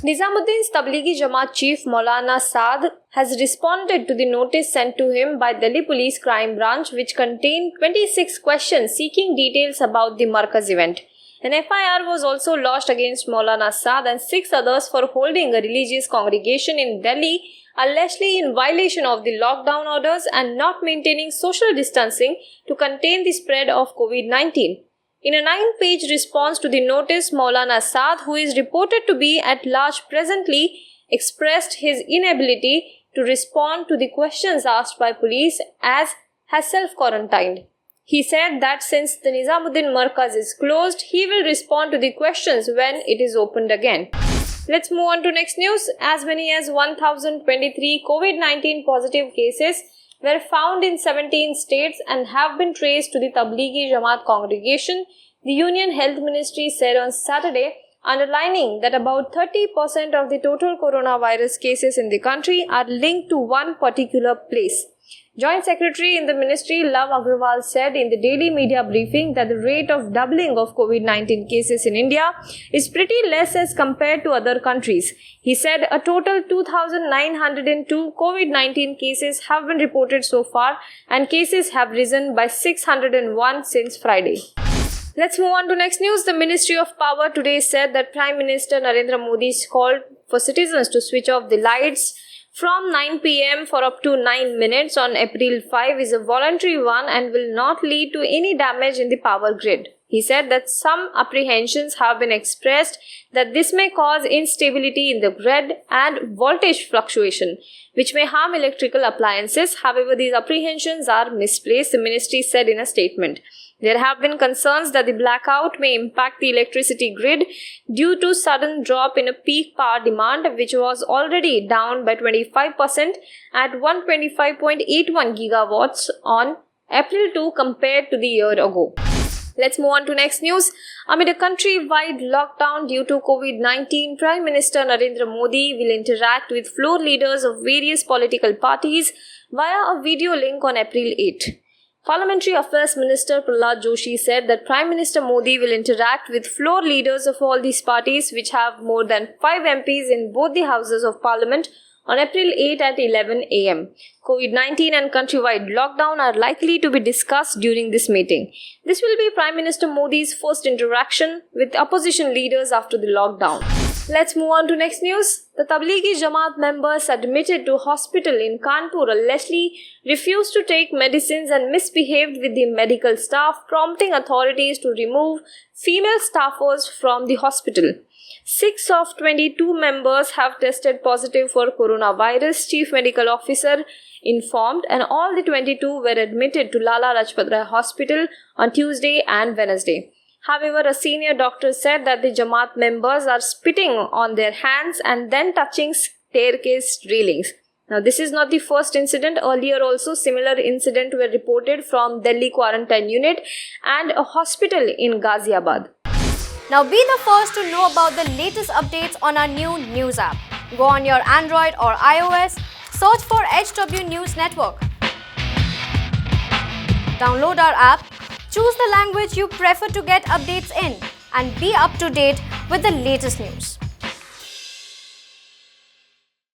Nizamuddin's Tablighi Jamaat chief Maulana Saad has responded to the notice sent to him by Delhi Police Crime Branch, which contained 26 questions seeking details about the Markaz event. An FIR was also lodged against Maulana Saad and 6 others for holding a religious congregation in Delhi, allegedly in violation of the lockdown orders and not maintaining social distancing to contain the spread of COVID-19. In a 9-page response to the notice, Maulana Saad, who is reported to be at large presently, expressed his inability to respond to the questions asked by police as has self-quarantined. He said that since the Nizamuddin Markaz is closed, he will respond to the questions when it is opened again. Let's move on to next news. As many as 1,023 COVID-19 positive cases were found in 17 states and have been traced to the Tablighi Jamaat congregation, the Union Health Ministry said on Saturday, underlining that about 30% of the total coronavirus cases in the country are linked to one particular place. Joint Secretary in the Ministry, Love Agrawal, said in the daily media briefing that the rate of doubling of COVID-19 cases in India is pretty less as compared to other countries. He said a total 2,902 COVID-19 cases have been reported so far and cases have risen by 601 since Friday. Let's move on to next news. The Ministry of Power today said that Prime Minister Narendra Modi's call for citizens to switch off the lights from 9 p.m. for up to 9 minutes on April 5 is a voluntary one and will not lead to any damage in the power grid. He said that some apprehensions have been expressed that this may cause instability in the grid and voltage fluctuation, which may harm electrical appliances. However, these apprehensions are misplaced, the ministry said in a statement. There have been concerns that the blackout may impact the electricity grid due to sudden drop in a peak power demand, which was already down by 25% at 125.81 gigawatts on April 2 compared to the year ago. Let's move on to next news. Amid a country-wide lockdown due to COVID-19, Prime Minister Narendra Modi will interact with floor leaders of various political parties via a video link on April 8. Parliamentary Affairs Minister Prahlad Joshi said that Prime Minister Modi will interact with floor leaders of all these parties, which have more than 5 MPs in both the houses of Parliament, on April 8 at 11 am. COVID-19 and countrywide lockdown are likely to be discussed during this meeting. This will be Prime Minister Modi's first interaction with opposition leaders after the lockdown. Let's move on to next news. The Tablighi Jamaat members admitted to hospital in Kanpur allegedly refused to take medicines and misbehaved with the medical staff, prompting authorities to remove female staffers from the hospital. 6 of 22 members have tested positive for coronavirus, Chief Medical Officer informed, and all the 22 were admitted to Lala Lajpat Rai Hospital on Tuesday and Wednesday. However, a senior doctor said that the Jamaat members are spitting on their hands and then touching staircase railings. Now, this is not the first incident. Earlier also, similar incidents were reported from Delhi quarantine unit and a hospital in Ghaziabad. Now be the first to know about the latest updates on our new news app. Go on your Android or iOS, search for HW News Network. Download our app, choose the language you prefer to get updates in, and be up to date with the latest news.